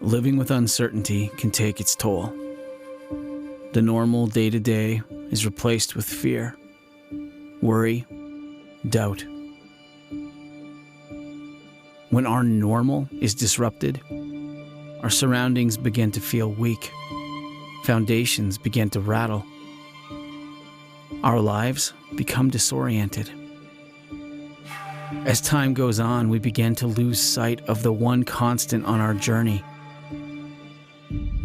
Living with uncertainty can take its toll. The normal day-to-day is replaced with fear, worry, doubt. When our normal is disrupted, our surroundings begin to feel weak. Foundations begin to rattle. Our lives become disoriented. As time goes on, we begin to lose sight of the one constant on our journey: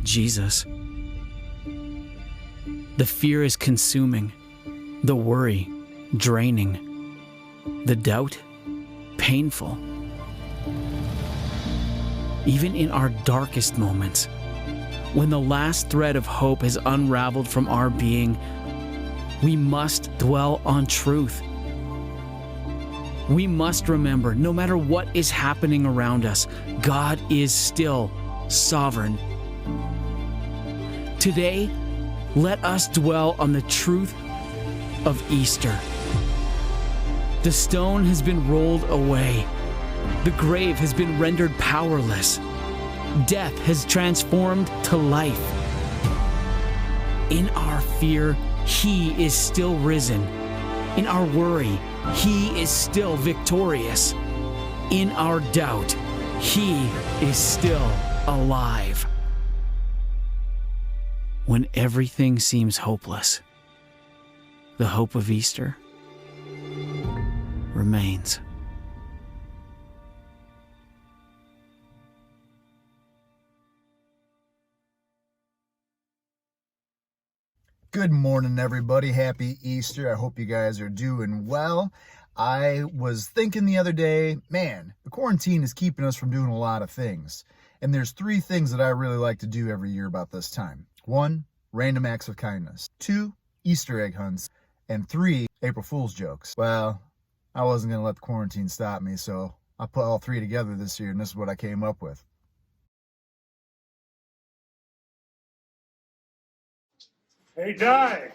Jesus. The fear is consuming, the worry draining, the doubt painful. Even in our darkest moments, when the last thread of hope has unraveled from our being, we must dwell on truth. We must remember, no matter what is happening around us, God is still sovereign. Today, let us dwell on the truth of Easter. The stone has been rolled away. The grave has been rendered powerless. Death has transformed to life. In our fear, He is still risen. In our worry, He is still victorious. In our doubt, He is still alive. When everything seems hopeless, the hope of Easter remains. Good morning, everybody. Happy Easter. I hope you guys are doing well. I was thinking the other day, man, the quarantine is keeping us from doing a lot of things. And there's 3 things that I really like to do every year about this time. 1, random acts of kindness. 2, Easter egg hunts. And 3, April Fool's jokes. Well, I wasn't going to let the quarantine stop me, so I put all 3 together this year, and this is what I came up with. Hey, Di!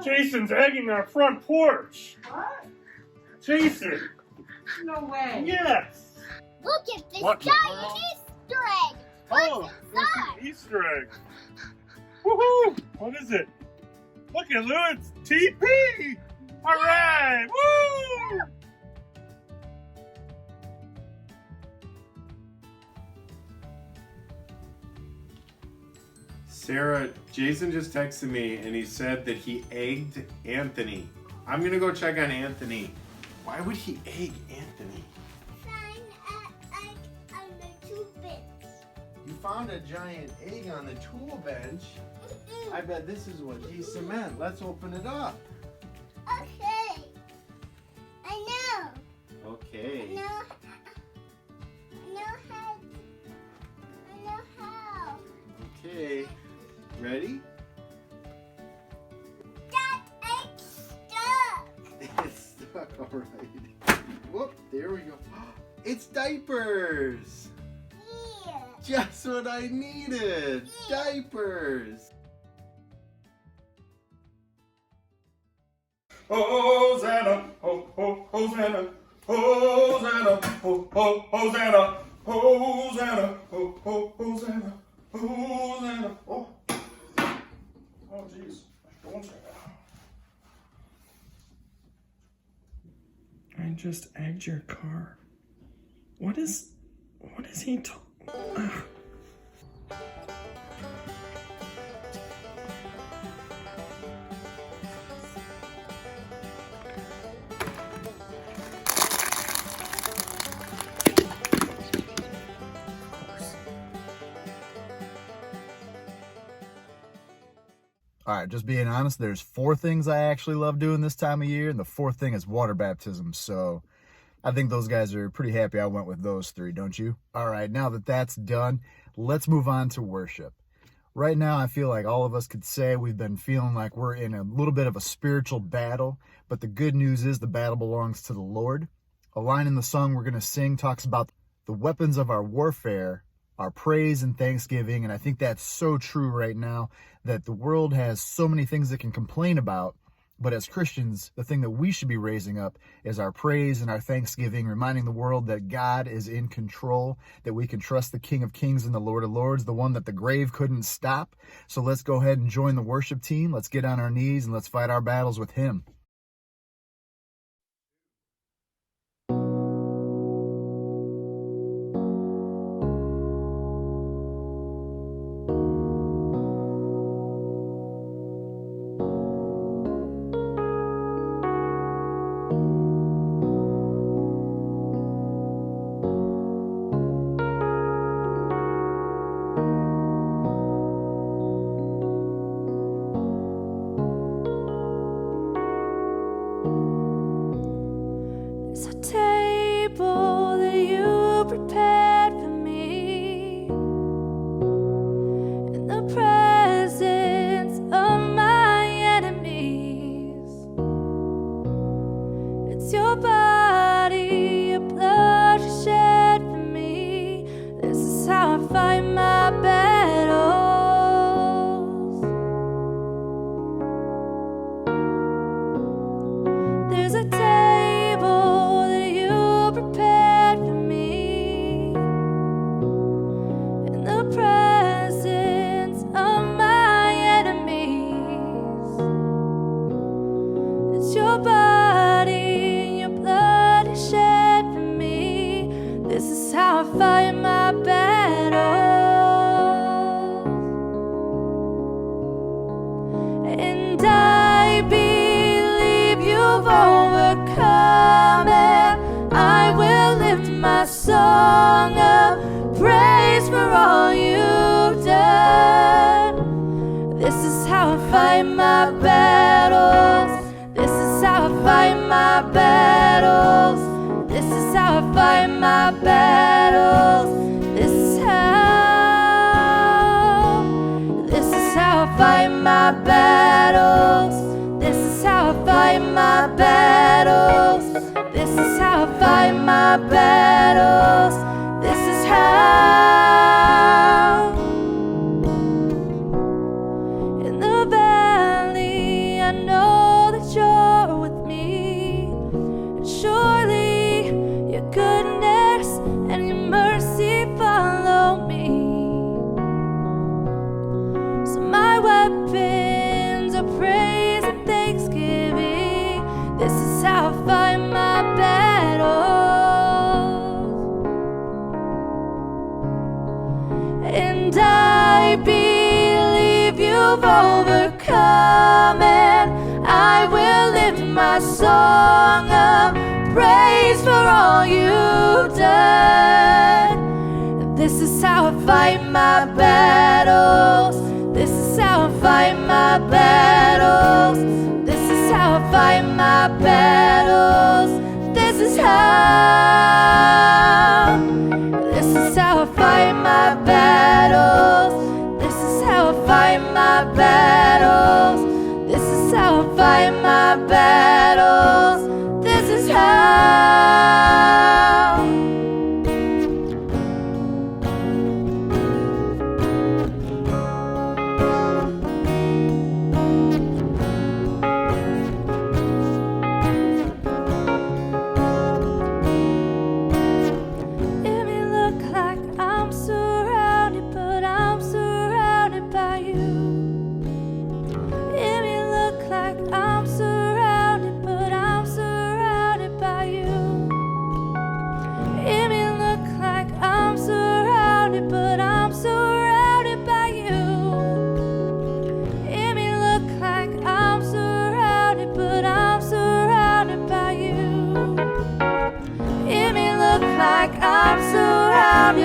Jason's egging our front porch! What? Jason! No way. Yes! Look at this What? giant Easter egg! Oh, What's there's inside? an Easter egg! Woohoo! What is it? Look at Lou, it's TP! Alright! Woo! Sarah, Jason just texted me and he said that he egged Anthony. I'm gonna go check on Anthony. Why would he egg Anthony? Find an egg under 2 bits. You found a giant egg on the tool bench. I bet this is what Jason meant. Let's open it up. Okay. I know. Okay. I know how. I know how. Okay. Ready? That egg's stuck. It's stuck, alright. Whoop, there we go. It's diapers! Here. Just what I needed! Diapers! Hosanna! Ho, ho, Hosanna! Hosanna! Ho, ho, Hosanna! Hosanna! Ho, ho, Hosanna! Hosanna! Oh! Oh, jeez. Don't say that. I just egged your car. What is he talking? All right, just being honest, there's 4 things I actually love doing this time of year, and the 4th thing is water baptism. So I think those guys are pretty happy I went with those 3, don't you? All right, now that that's done, let's move on to worship. Right now, I feel like all of us could say we've been feeling like we're in a little bit of a spiritual battle, but the good news is the battle belongs to the Lord. A line in the song we're going to sing talks about the weapons of our warfare, our praise and thanksgiving, and I think that's so true right now, that the world has so many things it can complain about, But as Christians, the thing that we should be raising up is our praise and our thanksgiving, reminding the world that God is in control, that we can trust the King of Kings and the Lord of Lords, the one that the grave couldn't stop. So let's go ahead and join the worship team. Let's get on our knees and let's fight our battles with him. Song of praise for all you've done. This is how I fight my battles. This is how I fight my battles. This is how I fight my battles. This is how I fight my battles. This is how I fight my battles. This is how I fight my battles. This is how. In the valley, I know that you're with me. And surely your goodness and your mercy follow me. So my weapons are praise and thanksgiving. This is how I fight my battles. And I believe you've overcome, and I will lift my song of praise for all you've done. This is how I fight my battles. This is how I fight my battles. This is how I fight my battles. This is how. This is how I fight my battles. This is how I fight my battles. This is how I fight my battles. This is how.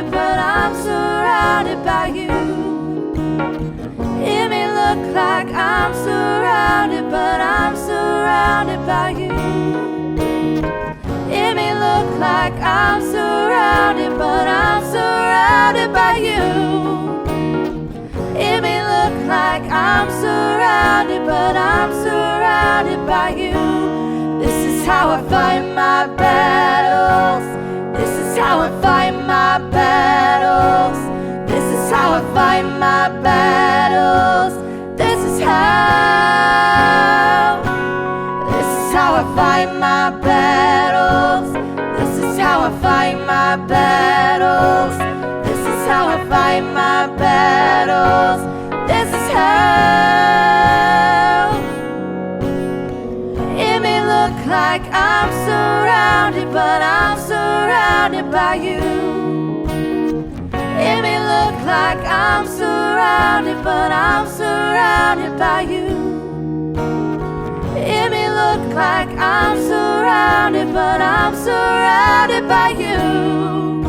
But I'm surrounded by you. It may look like I'm surrounded, but I'm surrounded by you. It may look like I'm surrounded, but I'm surrounded by you. It may look like I'm surrounded, but I'm surrounded by you. This is how I fight my battles. This is how I fight my battles. This is how I fight my battles. This is how. I fight my battles. This is how I fight my battles. This is how I fight my battles. This is how. It may look like I'm surrounded, but I'm surrounded by you. It may look like I'm surrounded, but I'm surrounded by you. It may look like I'm surrounded, but I'm surrounded by you.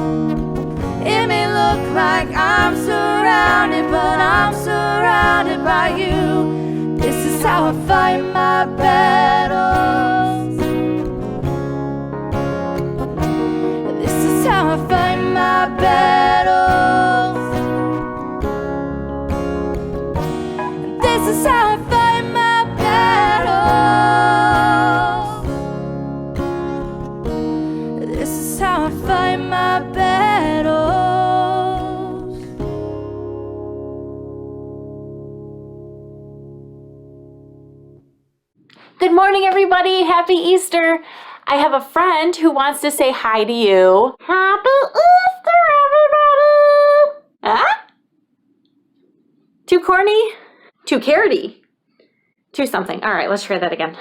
It may look like I'm surrounded, but I'm surrounded by you. This is how I fight my battles. This is how I fight my battles. This is how I fight my battles. This is how I fight my battles. Good morning, everybody. Happy Easter. I have a friend who wants to say hi to you. Happy Easter, everybody. Huh? Too corny? Too carroty? Too something. All right, let's try that again.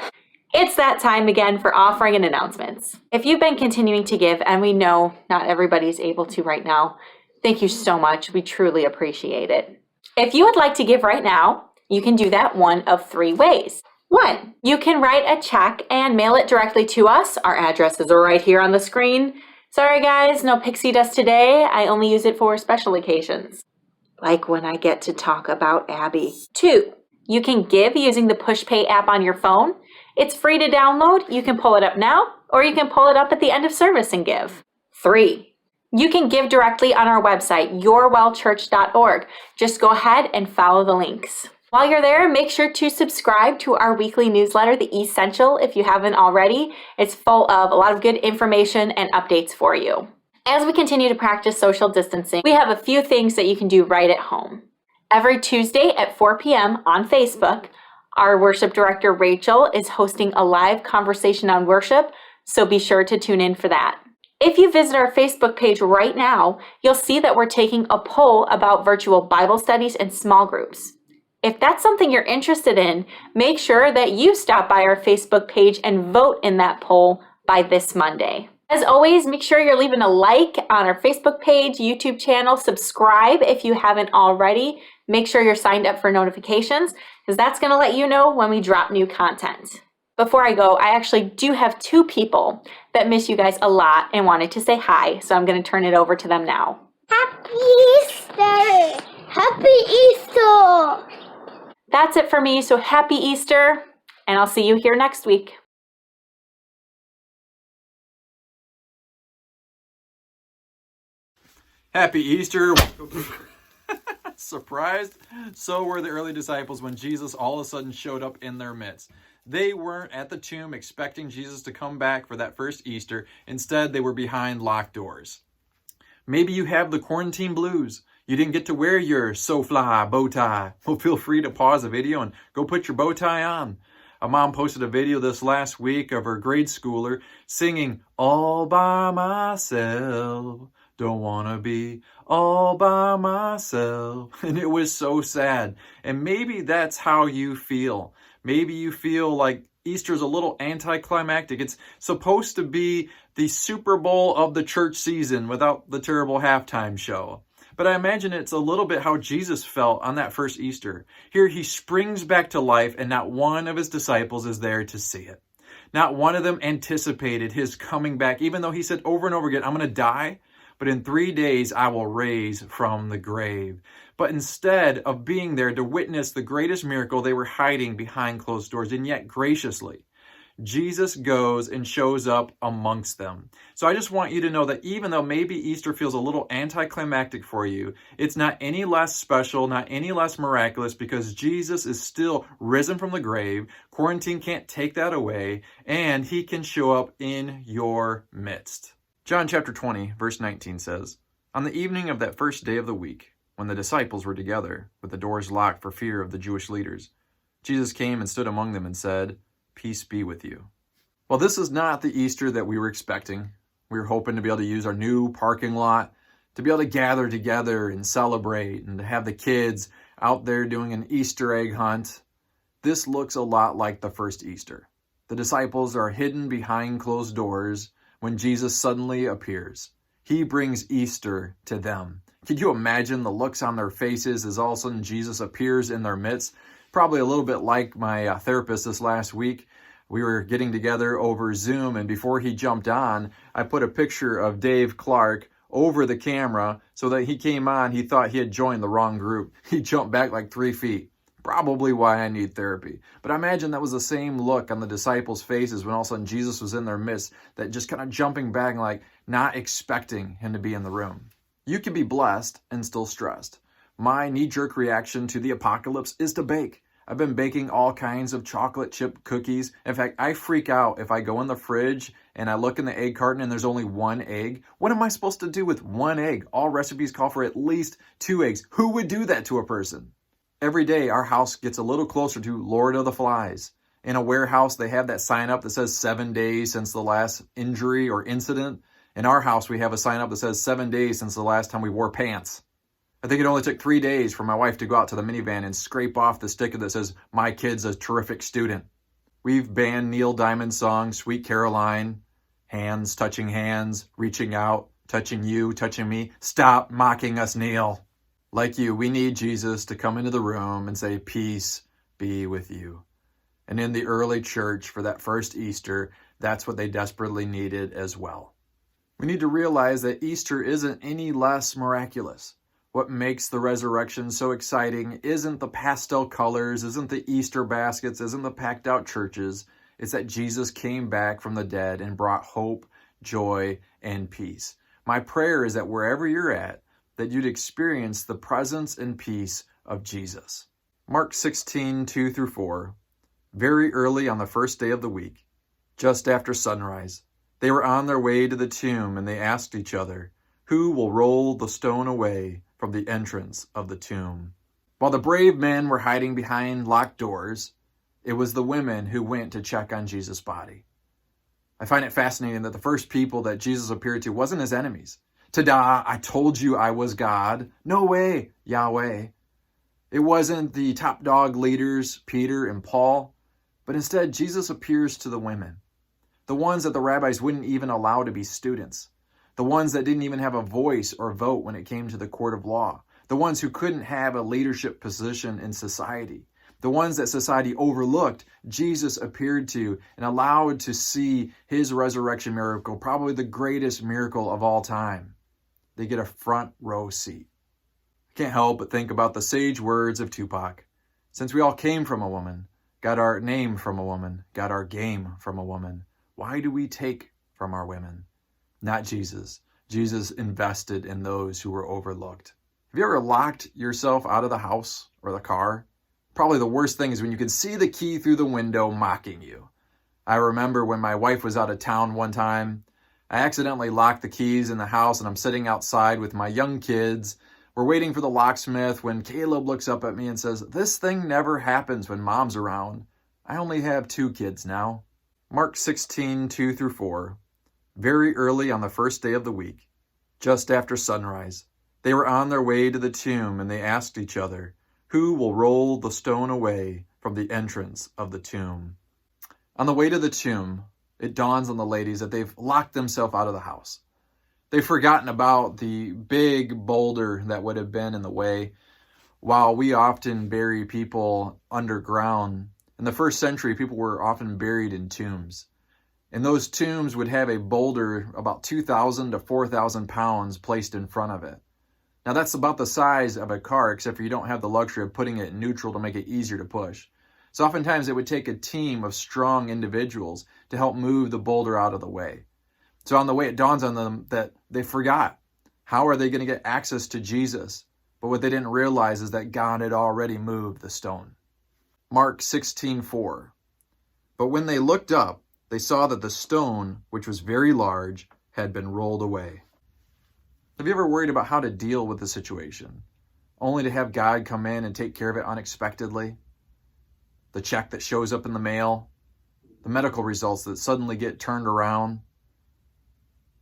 It's that time again for offering and announcements. If you've been continuing to give, and we know not everybody's able to right now, thank you so much. We truly appreciate it. If you would like to give right now, you can do that one of 3 ways. 1, you can write a check and mail it directly to us. Our addresses are right here on the screen. Sorry guys, no pixie dust today. I only use it for special occasions, like when I get to talk about Abby. 2, you can give using the PushPay app on your phone. It's free to download. You can pull it up now, or you can pull it up at the end of service and give. 3, you can give directly on our website, yourwellchurch.org. Just go ahead and follow the links. While you're there, make sure to subscribe to our weekly newsletter, The Essential, if you haven't already. It's full of a lot of good information and updates for you. As we continue to practice social distancing, we have a few things that you can do right at home. Every Tuesday at 4 p.m. on Facebook, our worship director, Rachel, is hosting a live conversation on worship, so be sure to tune in for that. If you visit our Facebook page right now, you'll see that we're taking a poll about virtual Bible studies and small groups. If that's something you're interested in, make sure that you stop by our Facebook page and vote in that poll by this Monday. As always, make sure you're leaving a like on our Facebook page, YouTube channel, subscribe if you haven't already. Make sure you're signed up for notifications, because that's going to let you know when we drop new content. Before I go, I actually do have 2 people that miss you guys a lot and wanted to say hi, so I'm going to turn it over to them now. Happy Easter! Happy Easter! That's it for me, so happy Easter, and I'll see you here next week. Happy Easter. Surprised? So were the early disciples when Jesus all of a sudden showed up in their midst. They weren't at the tomb expecting Jesus to come back for that first Easter. Instead, they were behind locked doors. Maybe you have the quarantine blues. You didn't get to wear your so-fly bow tie. Well, feel free to pause the video and go put your bow tie on. A mom posted a video this last week of her grade schooler singing, "All by myself, don't wanna be all by myself." And it was so sad. And maybe that's how you feel. Maybe you feel like Easter's a little anticlimactic. It's supposed to be the Super Bowl of the church season without the terrible halftime show. But I imagine it's a little bit how Jesus felt on that first Easter. Here he springs back to life and not one of his disciples is there to see it. Not one of them anticipated his coming back, even though he said over and over again, "I'm going to die, but in 3 days I will raise from the grave." But instead of being there to witness the greatest miracle, they were hiding behind closed doors, and yet graciously, Jesus goes and shows up amongst them. So I just want you to know that even though maybe Easter feels a little anticlimactic for you, it's not any less special, not any less miraculous, because Jesus is still risen from the grave. Quarantine can't take that away, and he can show up in your midst. John chapter 20, verse 19 says, "On the evening of that first day of the week, when the disciples were together, with the doors locked for fear of the Jewish leaders, Jesus came and stood among them and said, 'Peace be with you.'" Well, this is not the Easter that we were expecting. We were hoping to be able to use our new parking lot to be able to gather together and celebrate and to have the kids out there doing an Easter egg hunt. This looks a lot like the first Easter. The disciples are hidden behind closed doors when Jesus suddenly appears. He brings Easter to them. Could you imagine the looks on their faces as all of a sudden Jesus appears in their midst? Probably a little bit like my therapist this last week. We were getting together over Zoom, and before he jumped on, I put a picture of Dave Clark over the camera so that he came on, he thought he had joined the wrong group. He jumped back like 3 feet. Probably why I need therapy. But I imagine that was the same look on the disciples' faces when all of a sudden Jesus was in their midst, that just kind of jumping back, like not expecting him to be in the room. You can be blessed and still stressed. My knee-jerk reaction to the apocalypse is to bake. I've been baking all kinds of chocolate chip cookies. In fact, I freak out if I go in the fridge and I look in the egg carton and there's only one egg. What am I supposed to do with one egg? All recipes call for at least 2 eggs. Who would do that to a person? Every day, our house gets a little closer to Lord of the Flies. In a warehouse, they have that sign up that says 7 days since the last injury or incident. In our house, we have a sign up that says 7 days since the last time we wore pants. I think it only took 3 days for my wife to go out to the minivan and scrape off the sticker that says, "My kid's a terrific student." We've banned Neil Diamond's song, Sweet Caroline, hands touching hands, reaching out, touching you, touching me. Stop mocking us, Neil. Like you, we need Jesus to come into the room and say, "Peace be with you." And in the early church for that first Easter, that's what they desperately needed as well. We need to realize that Easter isn't any less miraculous. What makes the resurrection so exciting isn't the pastel colors, isn't the Easter baskets, isn't the packed out churches. It's that Jesus came back from the dead and brought hope, joy, and peace. My prayer is that wherever you're at, that you'd experience the presence and peace of Jesus. Mark 16, 2-4. Very early on the first day of the week, just after sunrise, they were on their way to the tomb and they asked each other, "Who will roll the stone away from the entrance of the tomb?" While the brave men were hiding behind locked doors, it was the women who went to check on Jesus' body. I find it fascinating that the first people that Jesus appeared to wasn't his enemies. "Ta-da, I told you I was God. No way, Yahweh." It wasn't the top dog leaders, Peter and Paul, but instead Jesus appears to the women, the ones that the rabbis wouldn't even allow to be students, the ones that didn't even have a voice or vote when it came to the court of law, the ones who couldn't have a leadership position in society, the ones that society overlooked. Jesus appeared to and allowed to see his resurrection miracle, probably the greatest miracle of all time. They get a front row seat. I can't help but think about the sage words of Tupac. Since we all came from a woman, got our name from a woman, got our game from a woman, why do we take from our women? Not Jesus. Jesus invested in those who were overlooked. Have you ever locked yourself out of the house or the car? Probably the worst thing is when you can see the key through the window mocking you. I remember when my wife was out of town one time, I accidentally locked the keys in the house and I'm sitting outside with my young kids. We're waiting for the locksmith when Caleb looks up at me and says, "This thing never happens when Mom's around. I only have 2 kids now." Mark 16, 2-4. Very early on the first day of the week, just after sunrise, they were on their way to the tomb and they asked each other, "Who will roll the stone away from the entrance of the tomb?" On the way to the tomb, it dawns on the ladies that they've locked themselves out of the house. They've forgotten about the big boulder that would have been in the way. While we often bury people underground, in the first century, people were often buried in tombs. And those tombs would have a boulder about 2,000 to 4,000 pounds placed in front of it. Now that's about the size of a car, except for you don't have the luxury of putting it in neutral to make it easier to push. So oftentimes it would take a team of strong individuals to help move the boulder out of the way. So on the way, it dawns on them that they forgot. How are they going to get access to Jesus? But what they didn't realize is that God had already moved the stone. Mark 16:4. But when they looked up, they saw that the stone, which was very large, had been rolled away. Have you ever worried about how to deal with the situation, only to have God come in and take care of it unexpectedly? The check that shows up in the mail, the medical results that suddenly get turned around.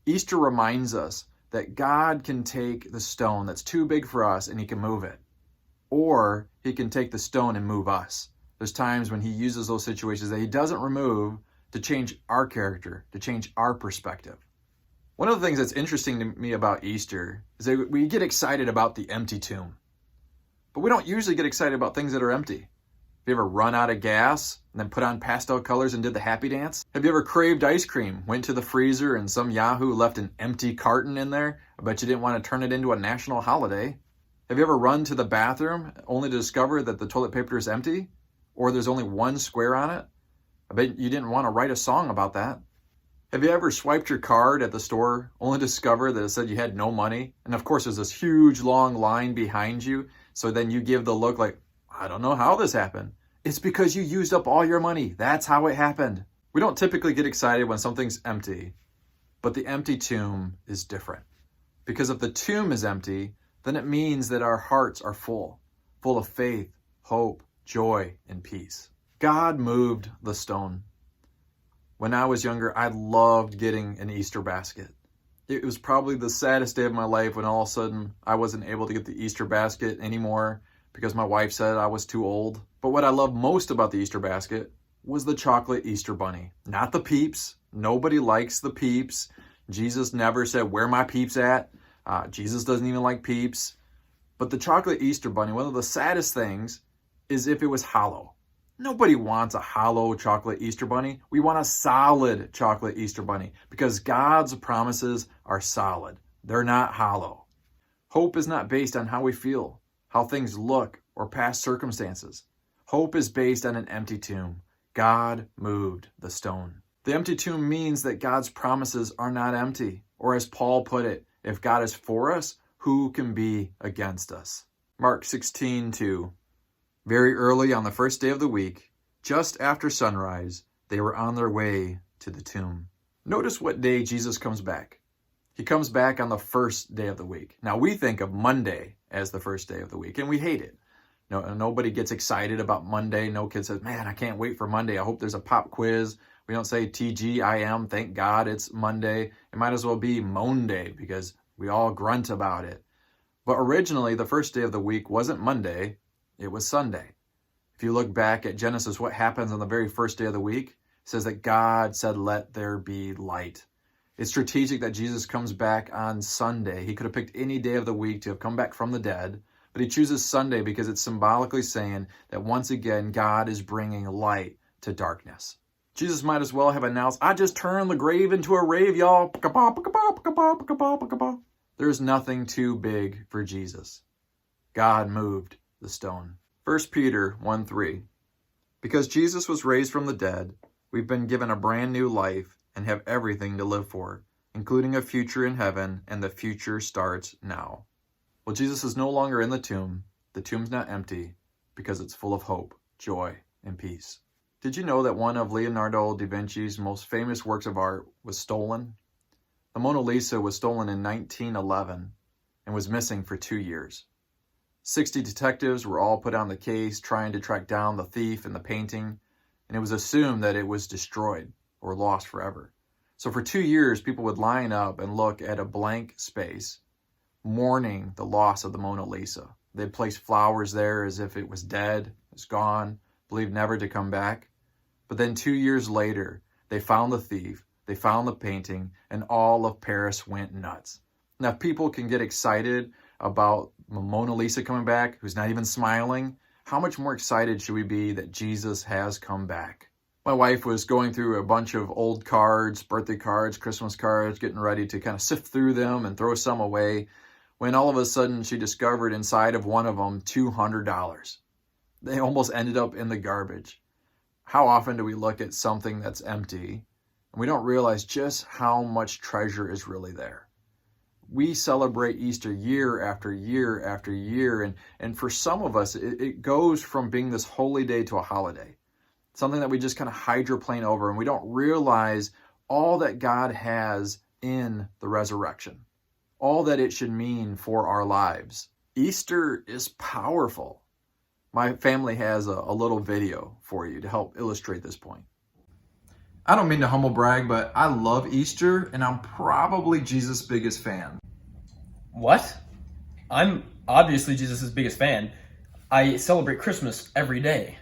Easter reminds us that God can take the stone that's too big for us and he can move it. Or he can take the stone and move us. There's times when he uses those situations that he doesn't remove to change our character, to change our perspective. One of the things that's interesting to me about Easter is that we get excited about the empty tomb. But we don't usually get excited about things that are empty. Have you ever run out of gas and then put on pastel colors and did the happy dance? Have you ever craved ice cream, went to the freezer and some yahoo left an empty carton in there? I bet you didn't want to turn it into a national holiday. Have you ever run to the bathroom only to discover that the toilet paper is empty? Or there's only one square on it? I bet you didn't want to write a song about that. Have you ever swiped your card at the store only to discover that it said you had no money? And of course there's this huge long line behind you. So then you give the look like, I don't know how this happened. It's because you used up all your money. That's how it happened. We don't typically get excited when something's empty, but the empty tomb is different. Because if the tomb is empty, then it means that our hearts are full of faith, hope, joy, and peace. God moved the stone. When I was younger, I loved getting an Easter basket. It was probably the saddest day of my life when all of a sudden I wasn't able to get the Easter basket anymore because my wife said I was too old. But what I loved most about the Easter basket was the chocolate Easter bunny, not the Peeps. Nobody likes the Peeps. Jesus never said, where my Peeps at? Jesus doesn't even like Peeps. But the chocolate Easter bunny, one of the saddest things is if it was hollow. Nobody wants a hollow chocolate Easter bunny. We want a solid chocolate Easter bunny because God's promises are solid. They're not hollow. Hope is not based on how we feel, how things look, or past circumstances. Hope is based on an empty tomb. God moved the stone. The empty tomb means that God's promises are not empty. Or as Paul put it, if God is for us, who can be against us? Mark 16:2. Very early on the first day of the week, just after sunrise, they were on their way to the tomb. Notice what day Jesus comes back. He comes back on the first day of the week. Now we think of Monday as the first day of the week, and we hate it. Nobody gets excited about Monday. No kid says, man, I can't wait for Monday. I hope there's a pop quiz. We don't say TGIM, thank God it's Monday. It might as well be Monday because we all grunt about it. But originally, the first day of the week wasn't Monday. It was Sunday. If you look back at Genesis, what happens on the very first day of the week? It says that God said, let there be light. It's strategic that Jesus comes back on Sunday. He could have picked any day of the week to have come back from the dead, but he chooses Sunday because it's symbolically saying that once again, God is bringing light to darkness. Jesus might as well have announced, I just turned the grave into a rave, y'all. There's nothing too big for Jesus. God moved the stone. 1 Peter 1:3. Because Jesus was raised from the dead, we've been given a brand new life and have everything to live for, including a future in heaven, and the future starts now. Well, Jesus is no longer in the tomb. The tomb's not empty because it's full of hope, joy, and peace. Did you know that one of Leonardo da Vinci's most famous works of art was stolen? The Mona Lisa was stolen in 1911 and was missing for 2 years. 60 detectives were all put on the case trying to track down the thief and the painting, and it was assumed that it was destroyed or lost forever. So for 2 years, people would line up and look at a blank space, mourning the loss of the Mona Lisa. They'd place flowers there as if it was dead, it was gone, believed never to come back. But then 2 years later, they found the thief, they found the painting, and all of Paris went nuts. Now, if people can get excited about Mona Lisa coming back, who's not even smiling, how much more excited should we be that Jesus has come back? My wife was going through a bunch of old cards, birthday cards, Christmas cards, getting ready to kind of sift through them and throw some away, when all of a sudden she discovered inside of one of them $200. They almost ended up in the garbage. How often do we look at something that's empty and we don't realize just how much treasure is really there? We celebrate Easter year after year after year, and for some of us, it goes from being this holy day to a holiday, something that we just kind of hydroplane over, and we don't realize all that God has in the resurrection, all that it should mean for our lives. Easter is powerful. My family has a little video for you to help illustrate this point. I don't mean to humble brag, but I love Easter and I'm probably Jesus' biggest fan. What? I'm obviously Jesus' biggest fan. I celebrate Christmas every day.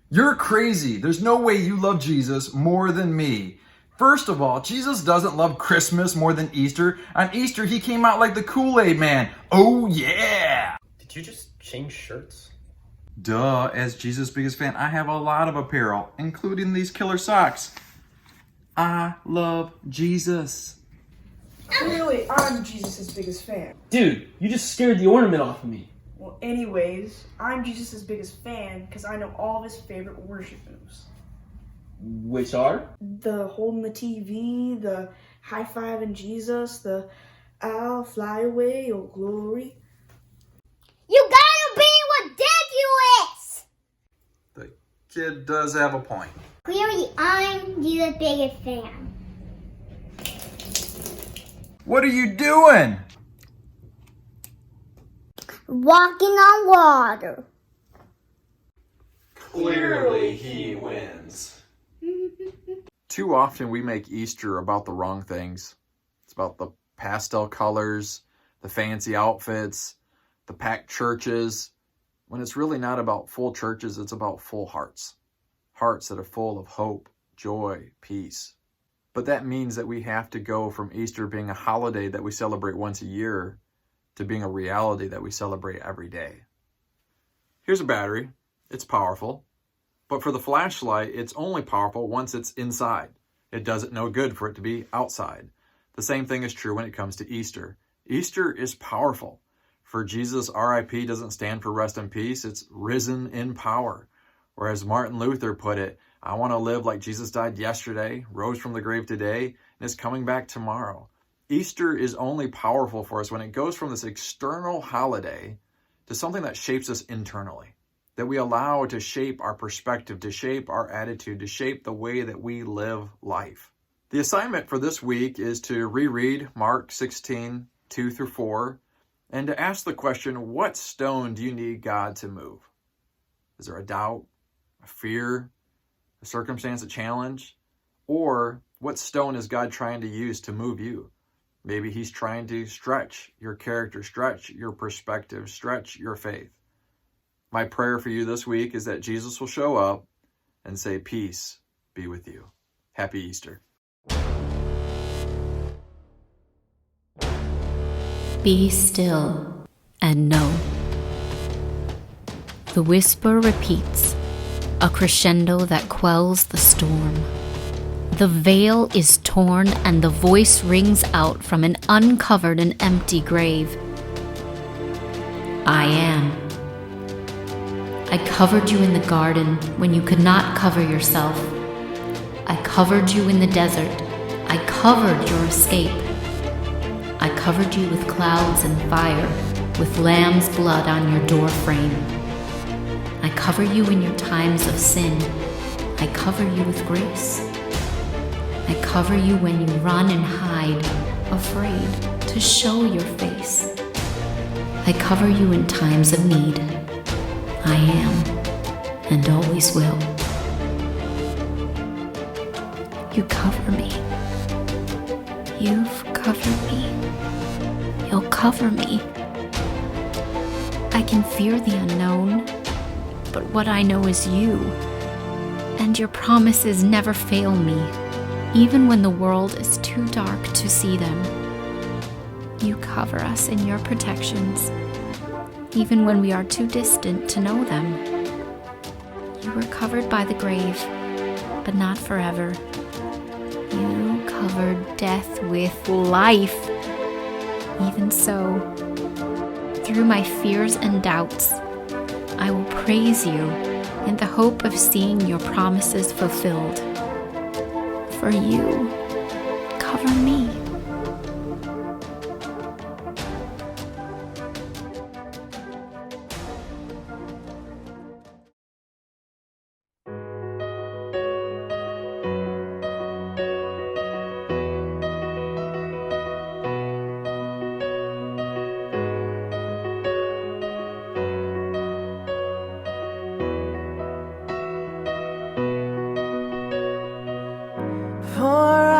You're crazy. There's no way you love Jesus more than me. First of all, Jesus doesn't love Christmas more than Easter. On Easter, he came out like the Kool-Aid man. Oh yeah! Did you just change shirts? Duh, as Jesus' biggest fan, I have a lot of apparel, including these killer socks. I love Jesus. Clearly, I'm Jesus' biggest fan. Dude, you just scared the ornament off of me. Well, anyways, I'm Jesus' biggest fan because I know all of his favorite worship moves. Which are? The holding the TV, the high-fiving Jesus, the I'll fly away, oh glory. You gotta be ridiculous! The kid does have a point. Clearly, I'm Jesus' biggest fan. What are you doing? Walking on water. Clearly he wins. Too often we make Easter about the wrong things. It's about the pastel colors, the fancy outfits, the packed churches, when it's really not about full churches, it's about full hearts. Hearts that are full of hope, joy, peace. But that means that we have to go from Easter being a holiday that we celebrate once a year to being a reality that we celebrate every day. Here's a battery. It's powerful. But for the flashlight, it's only powerful once it's inside. It does it no good for it to be outside. The same thing is true when it comes to Easter. Easter is powerful. For Jesus, RIP doesn't stand for rest in peace. It's risen in power. Or as Martin Luther put it, I want to live like Jesus died yesterday, rose from the grave today, and is coming back tomorrow. Easter is only powerful for us when it goes from this external holiday to something that shapes us internally, that we allow to shape our perspective, to shape our attitude, to shape the way that we live life. The assignment for this week is to reread Mark 16, 2 through 4, and to ask the question, what stone do you need God to move? Is there a doubt, a fear, a circumstance, a challenge? Or what stone is God trying to use to move you? Maybe he's trying to stretch your character, stretch your perspective, stretch your faith. My prayer for you this week is that Jesus will show up and say, peace be with you. Happy Easter. Be still and know. The whisper repeats, a crescendo that quells the storm. The veil is torn and the voice rings out from an uncovered and empty grave. I am. I covered you in the garden when you could not cover yourself. I covered you in the desert. I covered your escape. I covered you with clouds and fire, with lamb's blood on your doorframe. I cover you in your times of sin. I cover you with grace. I cover you when you run and hide, afraid to show your face. I cover you in times of need. I am, and always will. You cover me. You've covered me. You'll cover me. I can fear the unknown, but what I know is you, and your promises never fail me, even when the world is too dark to see them. You cover us in your protections, even when we are too distant to know them. You were covered by the grave, but not forever. You covered death with life. Even so, through my fears and doubts, I will praise you in the hope of seeing your promises fulfilled. For you cover me.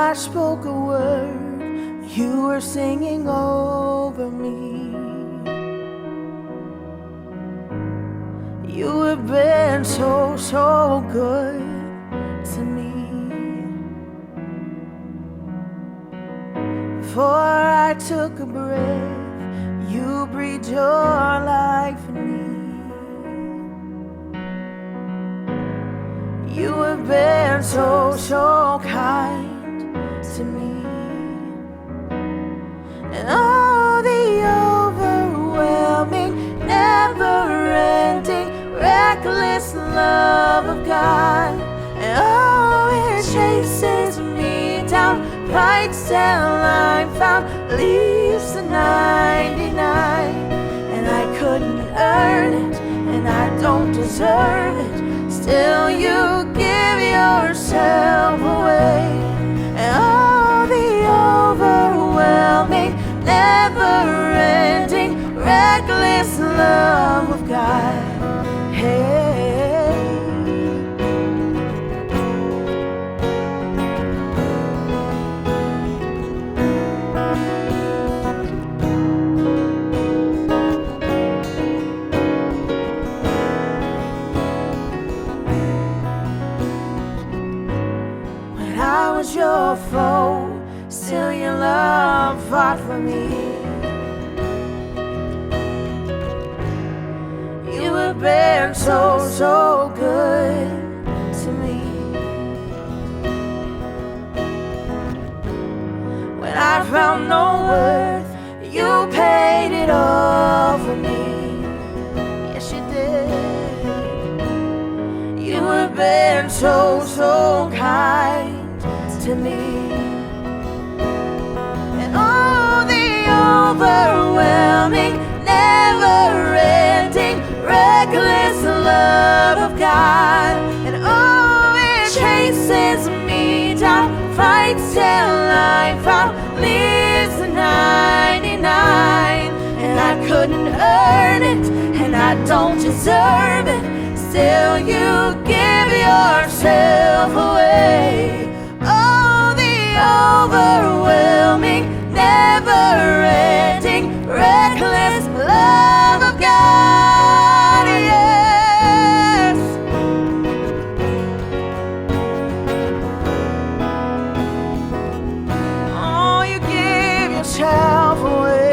I spoke a word, you were singing over me. You have been so, so good to me. Before I took a breath, you breathed your life in me. You have been so, so kind to me. And all the overwhelming, never-ending, reckless love of God. And oh, it chases me down, fights till I'm found, leaves the 99. And I couldn't earn it, and I don't deserve it. Still you give yourself away. And all the overwhelming, never-ending, reckless love of God. Hey. I was your foe, still your love fought for me. You have been so, so good to me. When I found no worth, you paid it all for me. Yes, you did. You have been so, so kind to me. And all the overwhelming, never-ending, reckless love of God. And oh, it chases me down, fights till I'm found, leaves the 99. And I couldn't earn it, and I don't deserve it. Still you give yourself away. Oh, the overwhelming, never-ending, reckless love of God, yes. Oh, you give yourself away.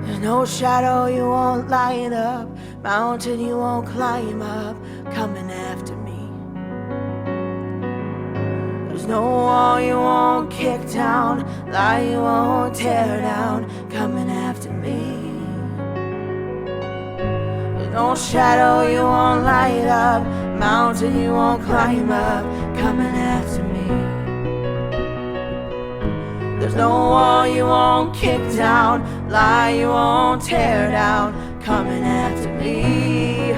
There's no shadow you won't light up, mountain you won't climb up, coming after me. There's no wall you won't kick down, lie you won't tear down, coming after me. There's no shadow you won't light up, mountain you won't climb up, coming after me. There's no wall you won't kick down, lie you won't tear down, coming after me.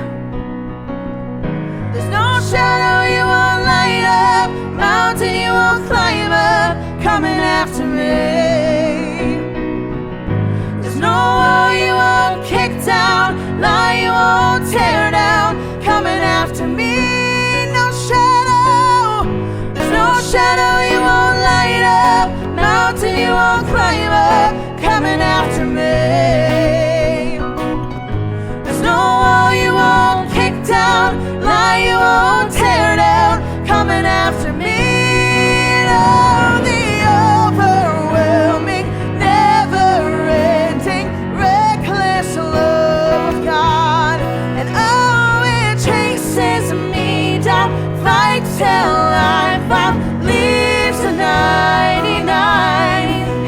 There's no shadow you won't light up, mountain you won't climb up, coming after me. There's no wall you won't kick down, lie you won't tear down, coming after me. No shadow, there's no shadow you won't light up, mountain you won't climb up, coming after me. There's no wall you won't kick down, lie you won't tear down, coming after me. Oh, the overwhelming, never-ending, reckless love of God. And oh, it chases me down, fights till I'm found, leaves the 99.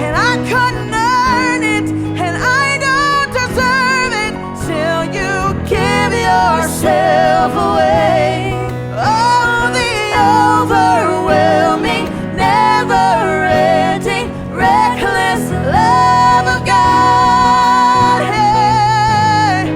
And I couldn't earn it, and I don't deserve it, still you give yourself away. Oh, the overwhelming, never-ending, reckless love of God. Hey.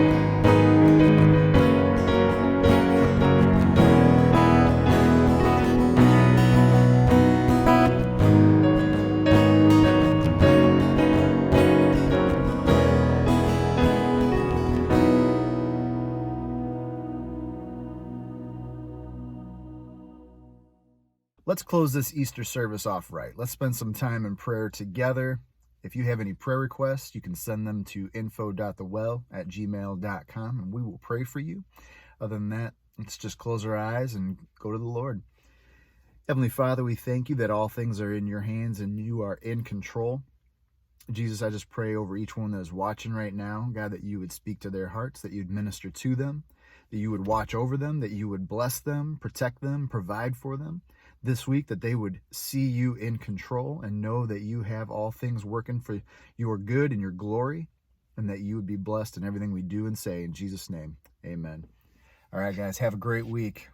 let's close this Easter service off right. Let's spend some time in prayer together. If you have any prayer requests, you can send them to info.thewell@gmail.com, and we will pray for you. Other than that, let's just close our eyes and go to the Lord. Heavenly Father, we thank you that all things are in your hands and you are in control. Jesus, I just pray over each one that is watching right now, God, that you would speak to their hearts, that you'd minister to them, that you would watch over them, that you would bless them, protect them, provide for them this week, that they would see you in control and know that you have all things working for your good and your glory, and that you would be blessed in everything we do and say. In Jesus' name, amen. All right, guys, have a great week.